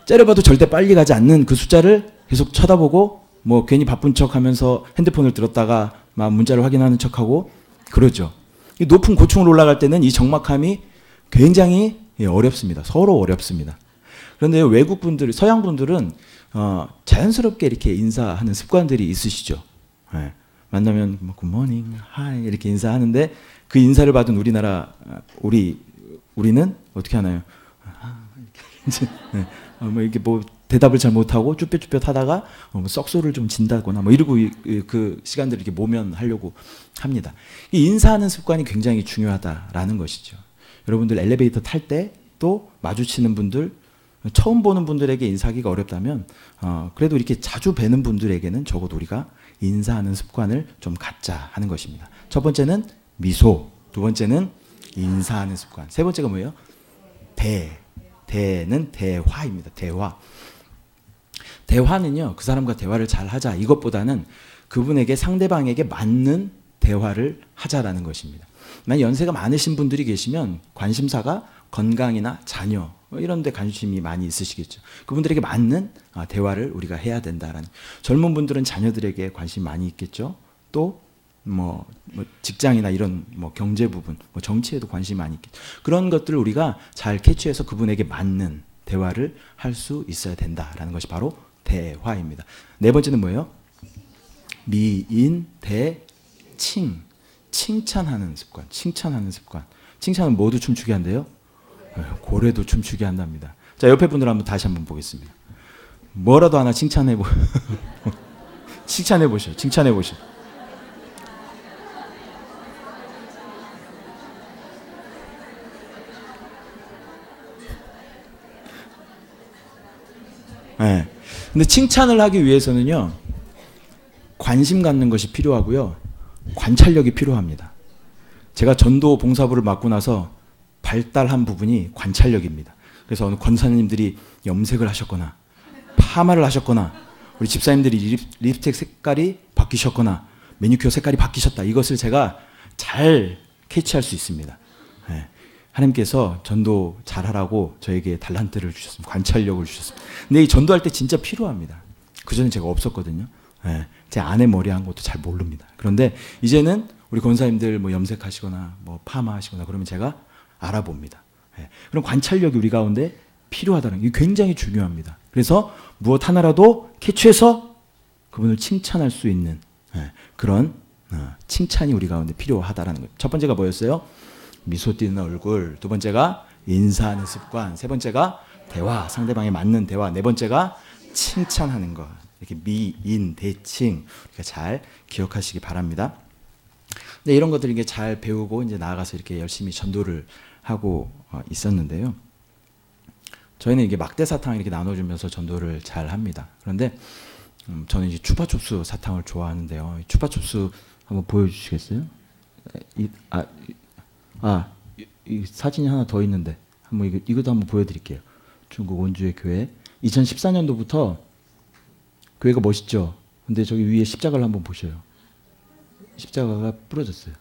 째려봐도 절대 빨리 가지 않는 그 숫자를 계속 쳐다보고 뭐 괜히 바쁜 척 하면서 핸드폰을 들었다가 막 문자를 확인하는 척하고 그러죠. 이 높은 고층으로 올라갈 때는 이 적막함이 굉장히 어렵습니다. 서로 어렵습니다. 그런데 외국 분들, 서양 분들은 자연스럽게 이렇게 인사하는 습관들이 있으시죠. 네. 만나면 굿모닝, 하이 이렇게 인사하는데 그 인사를 받은 우리는 어떻게 하나요? 네. 뭐 이렇게 뭐 대답을 잘 못하고 쭈뼛쭈뼛 하다가 썩소를 좀 진다거나 뭐 이러고 그 시간들을 이렇게 모면하려고 합니다. 이 인사하는 습관이 굉장히 중요하다라는 것이죠. 여러분들 엘리베이터 탈 때 또 마주치는 분들, 처음 보는 분들에게 인사하기가 어렵다면 그래도 이렇게 자주 뵈는 분들에게는 적어도 우리가 인사하는 습관을 좀 갖자 하는 것입니다. 첫 번째는 미소, 두 번째는 인사하는 습관, 세 번째가 뭐예요? 대는 대화입니다. 대화는요, 그 사람과 대화를 잘 하자 이것보다는 그분에게 상대방에게 맞는 대화를 하자라는 것입니다. 만 연세가 많으신 분들이 계시면 관심사가 건강이나 자녀 이런 데 관심이 많이 있으시겠죠. 그분들에게 맞는 대화를 우리가 해야 된다라는. 젊은 분들은 자녀들에게 관심 많이 있겠죠. 또 뭐 직장이나 이런 뭐 경제 부분, 뭐 정치에도 관심이 많이 있겠죠. 그런 것들을 우리가 잘 캐치해서 그분에게 맞는 대화를 할 수 있어야 된다라는 것이 바로 대화입니다. 네 번째는 뭐예요? 미인 대칭. 칭찬하는 습관. 칭찬은 모두 춤추게 한대요. 고래도 춤추게 한답니다. 자, 옆에 분들 다시 한번 보겠습니다. 뭐라도 하나 칭찬해 보셔. 네. 근데 칭찬을 하기 위해서는요, 관심 갖는 것이 필요하고요, 관찰력이 필요합니다. 제가 전도 봉사부를 맡고 나서 발달한 부분이 관찰력입니다. 그래서 어느 권사님들이 염색을 하셨거나 파마를 하셨거나 우리 집사님들이 립스틱 색깔이 바뀌셨거나 매니큐어 색깔이 바뀌셨다, 이것을 제가 잘 캐치할 수 있습니다. 네. 하나님께서 전도 잘하라고 저에게 달란트를 주셨습니다. 관찰력을 주셨습니다. 근데 이 전도할 때 진짜 필요합니다. 그전에 제가 없었거든요. 네. 제 아내 머리 한 것도 잘 모릅니다. 그런데 이제는 우리 권사님들 뭐 염색하시거나 뭐 파마하시거나 그러면 제가 알아봅니다. 네. 그럼 관찰력이 우리 가운데 필요하다는 게 굉장히 중요합니다. 그래서 무엇 하나라도 캐치해서 그분을 칭찬할 수 있는 그런 칭찬이 우리 가운데 필요하다라는 거예요. 첫 번째가 뭐였어요? 미소 띄는 얼굴. 두 번째가 인사하는 습관. 세 번째가 대화, 상대방에 맞는 대화. 네 번째가 칭찬하는 것. 이렇게 미인 대칭 우리가 잘 기억하시기 바랍니다. 근데 이런 것들 이게 잘 배우고 이제 나아가서 이렇게 열심히 전도를 하고 있었는데요. 저희는 이게 막대 사탕 이렇게 나눠주면서 전도를 잘 합니다. 그런데 저는 이제 추파춥스 사탕을 좋아하는데요. 추파춥스 한번 보여주시겠어요? 이 사진이 하나 더 있는데 한번 이것도 한번 보여드릴게요. 중국 원주의 교회 2014년도부터 교회가 멋있죠. 근데 저기 위에 십자가를 한번 보셔요. 십자가가 부러졌어요.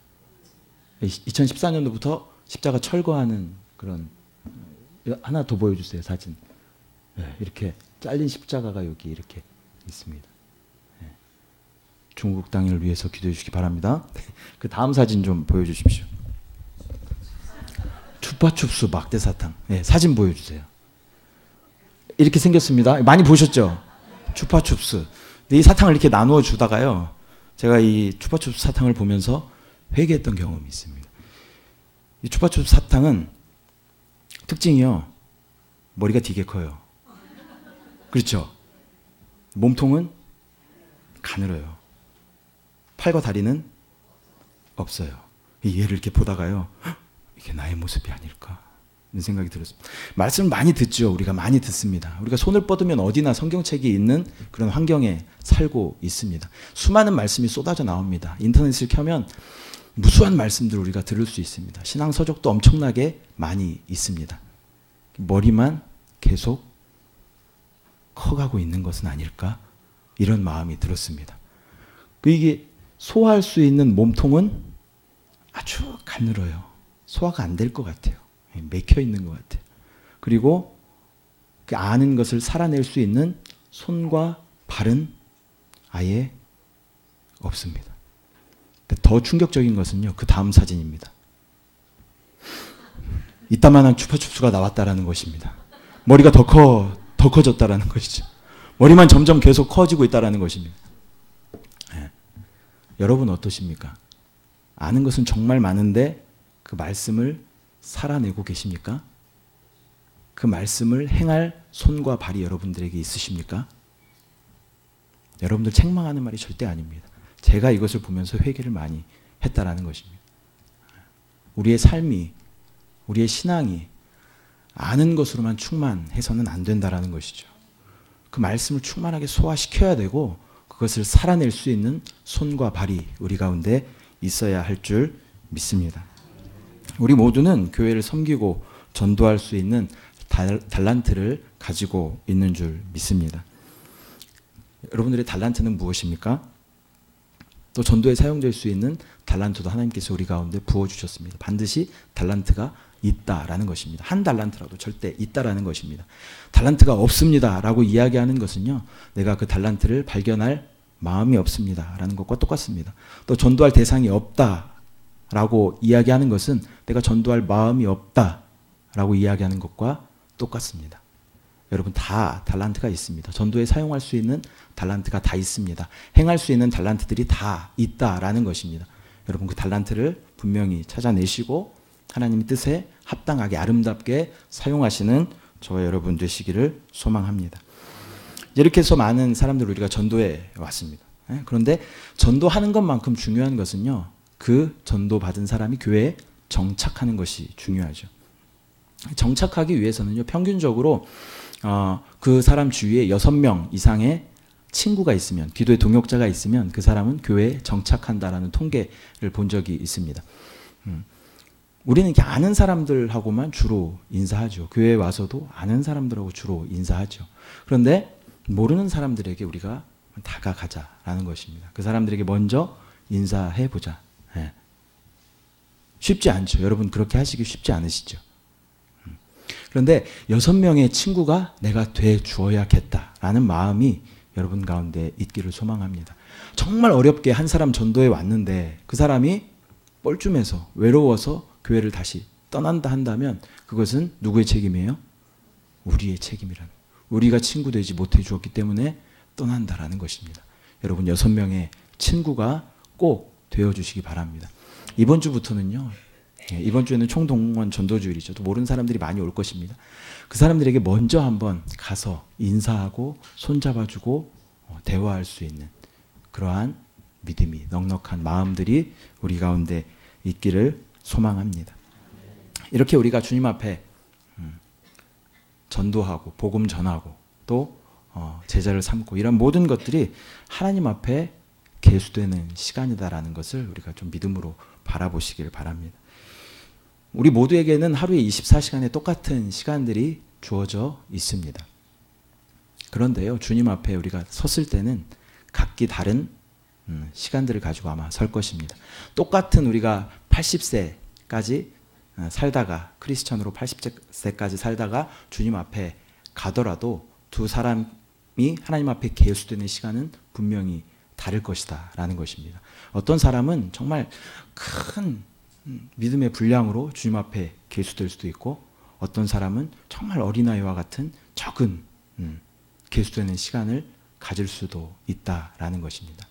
2014년도부터 십자가 철거하는 그런, 하나 더 보여주세요, 사진. 이렇게 잘린 십자가가 여기 이렇게 있습니다. 중국 땅을 위해서 기도해 주시기 바랍니다. 그 다음 사진 좀 보여주십시오. 추파춥스 막대사탕. 사진 보여주세요. 이렇게 생겼습니다. 많이 보셨죠? 추파춥스. 근데 이 사탕을 이렇게 나누어 주다가요, 제가 이 추파춥스 사탕을 보면서 회개했던 경험이 있습니다. 이 추파춥스 사탕은 특징이요, 머리가 되게 커요. 그렇죠? 몸통은 가늘어요. 팔과 다리는 없어요. 이 얘를 이렇게 보다가요, 이게 나의 모습이 아닐까 이런 생각이 들었습니다. 말씀을 많이 듣죠. 우리가 많이 듣습니다. 우리가 손을 뻗으면 어디나 성경책이 있는 그런 환경에 살고 있습니다. 수많은 말씀이 쏟아져 나옵니다. 인터넷을 켜면 무수한 말씀들을 우리가 들을 수 있습니다. 신앙 서적도 엄청나게 많이 있습니다. 머리만 계속 커가고 있는 것은 아닐까? 이런 마음이 들었습니다. 이게 소화할 수 있는 몸통은 아주 가늘어요. 소화가 안 될 것 같아요. 맥혀 있는 것 같아요. 그리고 그 아는 것을 살아낼 수 있는 손과 발은 아예 없습니다. 더 충격적인 것은요, 그 다음 사진입니다. 이따만한 추파춥스가 나왔다라는 것입니다. 머리가 더 커졌다라는 것이죠. 머리만 점점 계속 커지고 있다라는 것입니다. 네. 여러분 어떠십니까? 아는 것은 정말 많은데 그 말씀을 살아내고 계십니까? 그 말씀을 행할 손과 발이 여러분들에게 있으십니까? 여러분들 책망하는 말이 절대 아닙니다. 제가 이것을 보면서 회개를 많이 했다라는 것입니다. 우리의 삶이, 우리의 신앙이 아는 것으로만 충만해서는 안 된다라는 것이죠. 그 말씀을 충만하게 소화시켜야 되고 그것을 살아낼 수 있는 손과 발이 우리 가운데 있어야 할 줄 믿습니다. 우리 모두는 교회를 섬기고 전도할 수 있는 달란트를 가지고 있는 줄 믿습니다. 여러분들의 달란트는 무엇입니까? 또 전도에 사용될 수 있는 달란트도 하나님께서 우리 가운데 부어주셨습니다. 반드시 달란트가 있다라는 것입니다. 한 달란트라도 절대 있다라는 것입니다. 달란트가 없습니다라고 이야기하는 것은요, 내가 그 달란트를 발견할 마음이 없습니다라는 것과 똑같습니다. 또 전도할 대상이 없다라고 이야기하는 것은 내가 전도할 마음이 없다라고 이야기하는 것과 똑같습니다. 여러분 다 달란트가 있습니다. 전도에 사용할 수 있는 달란트가 다 있습니다. 행할 수 있는 달란트들이 다 있다라는 것입니다. 여러분 그 달란트를 분명히 찾아내시고 하나님의 뜻에 합당하게 아름답게 사용하시는 저와 여러분 되시기를 소망합니다. 이렇게 해서 많은 사람들 우리가 전도에 왔습니다. 그런데 전도하는 것만큼 중요한 것은요, 그 전도받은 사람이 교회에 정착하는 것이 중요하죠. 정착하기 위해서는요, 평균적으로 그 사람 주위에 6명 이상의 친구가 있으면, 기도의 동역자가 있으면 그 사람은 교회에 정착한다라는 통계를 본 적이 있습니다. 우리는 이렇게 아는 사람들하고만 주로 인사하죠. 교회에 와서도 아는 사람들하고 주로 인사하죠. 그런데 모르는 사람들에게 우리가 다가가자라는 것입니다. 그 사람들에게 먼저 인사해보자. 네. 쉽지 않죠. 여러분 그렇게 하시기 쉽지 않으시죠. 그런데 6명의 친구가 내가 돼 주어야겠다라는 마음이 여러분 가운데 있기를 소망합니다. 정말 어렵게 한 사람 전도에 왔는데 그 사람이 뻘쭘해서 외로워서 교회를 다시 떠난다 한다면 그것은 누구의 책임이에요? 우리의 책임이라는, 우리가 친구 되지 못해 주었기 때문에 떠난다라는 것입니다. 여러분 6명의 친구가 꼭 되어주시기 바랍니다. 이번 주부터는요, 이번 주에는 총동원 전도주일이죠. 또 모르는 사람들이 많이 올 것입니다. 그 사람들에게 먼저 한번 가서 인사하고 손잡아주고 대화할 수 있는 그러한 믿음이, 넉넉한 마음들이 우리 가운데 있기를 소망합니다. 이렇게 우리가 주님 앞에 전도하고 복음 전하고 또 제자를 삼고 이런 모든 것들이 하나님 앞에 계수되는 시간이다라는 것을 우리가 좀 믿음으로 바라보시길 바랍니다. 우리 모두에게는 하루에 24시간의 똑같은 시간들이 주어져 있습니다. 그런데요, 주님 앞에 우리가 섰을 때는 각기 다른 시간들을 가지고 아마 설 것입니다. 똑같은 우리가 80세까지 살다가, 크리스천으로 80세까지 살다가 주님 앞에 가더라도 두 사람이 하나님 앞에 계수되는 시간은 분명히 다를 것이다 라는 것입니다. 어떤 사람은 정말 큰 믿음의 분량으로 주님 앞에 계수될 수도 있고, 어떤 사람은 정말 어린아이와 같은 적은 계수되는 시간을 가질 수도 있다라는 것입니다.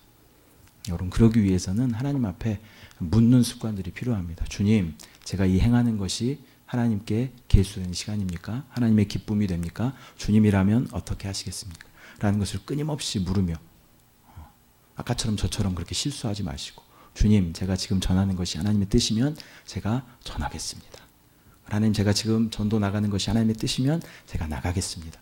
여러분 그러기 위해서는 하나님 앞에 묻는 습관들이 필요합니다. 주님, 제가 이 행하는 것이 하나님께 계수되는 시간입니까? 하나님의 기쁨이 됩니까? 주님이라면 어떻게 하시겠습니까? 라는 것을 끊임없이 물으며 아까처럼 저처럼 그렇게 실수하지 마시고 주님, 제가 지금 전하는 것이 하나님의 뜻이면 제가 전하겠습니다. 하나님, 제가 지금 전도 나가는 것이 하나님의 뜻이면 제가 나가겠습니다.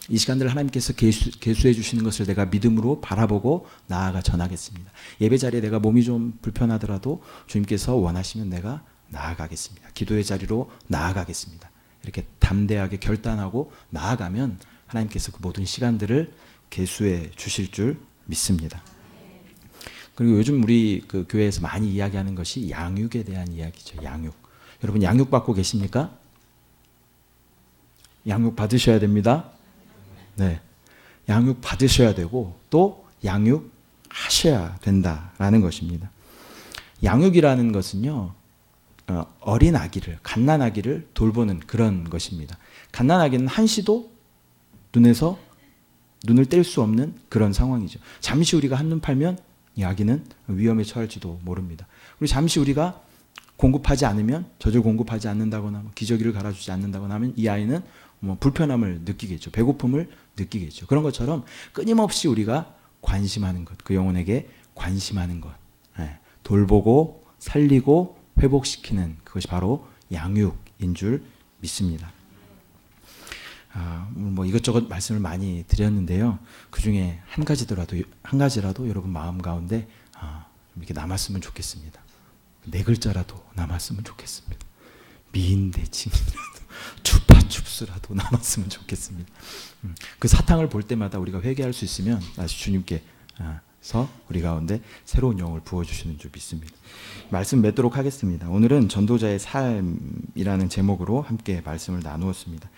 이 시간들 하나님께서 계수해 주시는 것을 내가 믿음으로 바라보고 나아가 전하겠습니다. 예배 자리에 내가 몸이 좀 불편하더라도 주님께서 원하시면 내가 나아가겠습니다. 기도의 자리로 나아가겠습니다. 이렇게 담대하게 결단하고 나아가면 하나님께서 그 모든 시간들을 계수해 주실 줄 믿습니다. 그리고 요즘 우리 그 교회에서 많이 이야기하는 것이 양육에 대한 이야기죠. 양육. 여러분 양육 받고 계십니까? 양육 받으셔야 됩니다. 네. 양육 받으셔야 되고 또 양육하셔야 된다라는 것입니다. 양육이라는 것은요. 어린 아기를, 갓난아기를 돌보는 그런 것입니다. 갓난아기는 한시도 눈에서 눈을 뗄 수 없는 그런 상황이죠. 잠시 우리가 한눈 팔면 이 아기는 위험에 처할지도 모릅니다. 그리고 잠시 우리가 공급하지 않으면, 젖을 공급하지 않는다거나 기저귀를 갈아주지 않는다거나 하면 이 아이는 불편함을 느끼겠죠. 배고픔을 느끼겠죠. 그런 것처럼 끊임없이 우리가 관심하는 것, 그 영혼에게 관심하는 것, 돌보고 살리고 회복시키는 그것이 바로 양육인 줄 믿습니다. 이것저것 말씀을 많이 드렸는데요. 그 중에 한 가지라도 여러분 마음 가운데 이렇게 남았으면 좋겠습니다. 네 글자라도 남았으면 좋겠습니다. 미인대칭이라도 추파춥스라도 남았으면 좋겠습니다. 그 사탕을 볼 때마다 우리가 회개할 수 있으면 다시 주님께서 우리 가운데 새로운 영을 부어주시는 줄 믿습니다. 말씀 맺도록 하겠습니다. 오늘은 전도자의 삶이라는 제목으로 함께 말씀을 나누었습니다.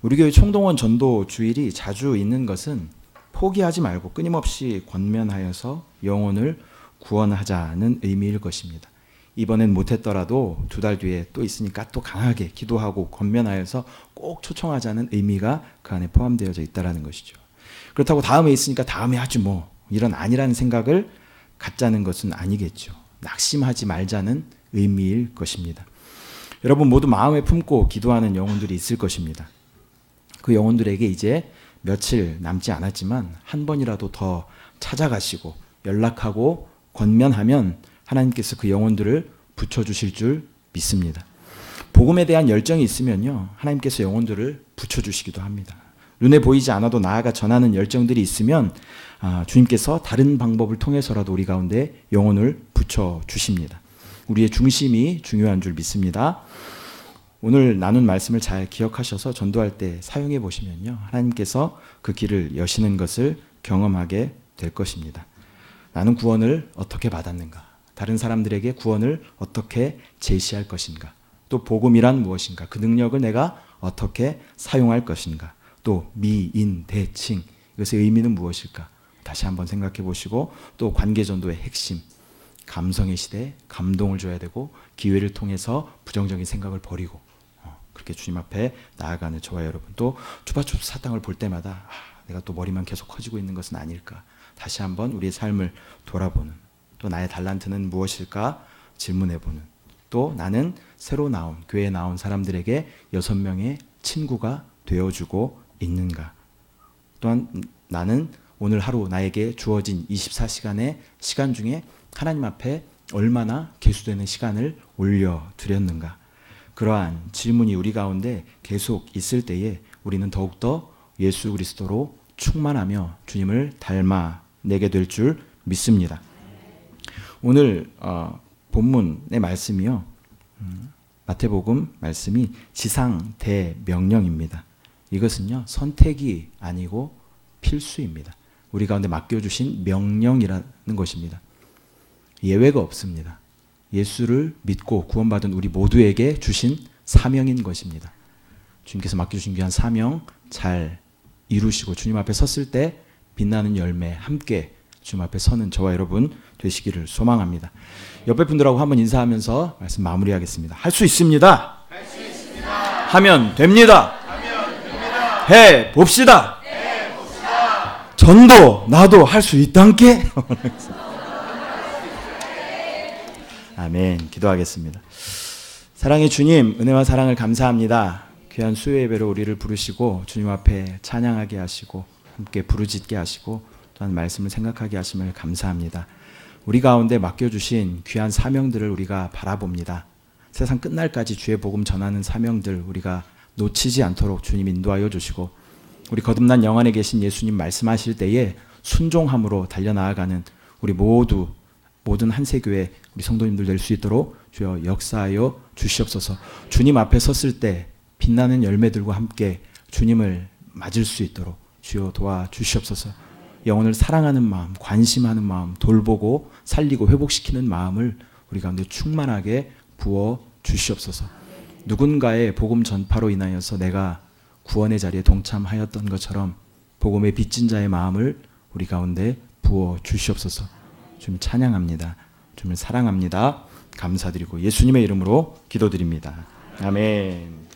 우리 교회 총동원 전도 주일이 자주 있는 것은 포기하지 말고 끊임없이 권면하여서 영혼을 구원하자는 의미일 것입니다. 이번엔 못했더라도 2달 뒤에 또 있으니까 또 강하게 기도하고 권면하여서 꼭 초청하자는 의미가 그 안에 포함되어져 있다는 것이죠. 그렇다고 다음에 있으니까 다음에 하지 이런 아니라는 생각을 갖자는 것은 아니겠죠. 낙심하지 말자는 의미일 것입니다. 여러분 모두 마음에 품고 기도하는 영혼들이 있을 것입니다. 그 영혼들에게 이제 며칠 남지 않았지만 한 번이라도 더 찾아가시고 연락하고 권면하면 하나님께서 그 영혼들을 붙여주실 줄 믿습니다. 복음에 대한 열정이 있으면요, 하나님께서 영혼들을 붙여주시기도 합니다. 눈에 보이지 않아도 나아가 전하는 열정들이 있으면 주님께서 다른 방법을 통해서라도 우리 가운데 영혼을 붙여주십니다. 우리의 중심이 중요한 줄 믿습니다. 오늘 나눈 말씀을 잘 기억하셔서 전도할 때 사용해 보시면요, 하나님께서 그 길을 여시는 것을 경험하게 될 것입니다. 나는 구원을 어떻게 받았는가? 다른 사람들에게 구원을 어떻게 제시할 것인가? 또 복음이란 무엇인가? 그 능력을 내가 어떻게 사용할 것인가? 또 미인대칭, 이것의 의미는 무엇일까? 다시 한번 생각해 보시고 또 관계전도의 핵심, 감성의 시대에 감동을 줘야 되고 기회를 통해서 부정적인 생각을 버리고 그렇게 주님 앞에 나아가는 저와 여러분, 또 추파추파 사탕을 볼 때마다 내가 또 머리만 계속 커지고 있는 것은 아닐까? 다시 한번 우리의 삶을 돌아보는, 또 나의 달란트는 무엇일까 질문해보는, 또 나는 새로 나온, 교회에 나온 사람들에게 6명의 친구가 되어주고 있는가? 또한 나는 오늘 하루 나에게 주어진 24시간의 시간 중에 하나님 앞에 얼마나 계수되는 시간을 올려드렸는가? 그러한 질문이 우리 가운데 계속 있을 때에 우리는 더욱더 예수 그리스도로 충만하며 주님을 닮아내게 될 줄 믿습니다. 오늘 본문의 말씀이요, 마태복음 말씀이 지상대명령입니다. 이것은요, 선택이 아니고 필수입니다. 우리 가운데 맡겨주신 명령이라는 것입니다. 예외가 없습니다. 예수를 믿고 구원받은 우리 모두에게 주신 사명인 것입니다. 주님께서 맡겨주신 귀한 사명 잘 이루시고 주님 앞에 섰을 때 빛나는 열매 함께 주님 앞에 서는 저와 여러분 되시기를 소망합니다. 옆에 분들하고 한번 인사하면서 말씀 마무리하겠습니다. 할 수 있습니다. 할 수 있습니다. 하면 됩니다. 하면 됩니다. 해 봅시다. 해 봅시다. 전도 나도 할 수 있단께. 아멘. 기도하겠습니다. 사랑의 주님, 은혜와 사랑을 감사합니다. 귀한 수요 예배로 우리를 부르시고 주님 앞에 찬양하게 하시고 함께 부르짖게 하시고 라는 말씀을 생각하게 하심을 감사합니다. 우리 가운데 맡겨주신 귀한 사명들을 우리가 바라봅니다. 세상 끝날까지 주의 복음 전하는 사명들 우리가 놓치지 않도록 주님 인도하여 주시고, 우리 거듭난 영 안에 계신 예수님 말씀하실 때에 순종함으로 달려나아가는 우리 모든 한세교회 우리 성도님들 될 수 있도록 주여 역사하여 주시옵소서. 주님 앞에 섰을 때 빛나는 열매들과 함께 주님을 맞을 수 있도록 주여 도와주시옵소서. 영혼을 사랑하는 마음, 관심하는 마음, 돌보고 살리고 회복시키는 마음을 우리 가운데 충만하게 부어 주시옵소서. 누군가의 복음 전파로 인하여서 내가 구원의 자리에 동참하였던 것처럼 복음의 빚진 자의 마음을 우리 가운데 부어 주시옵소서. 주님 찬양합니다. 주님을 사랑합니다. 감사드리고 예수님의 이름으로 기도드립니다. 아멘.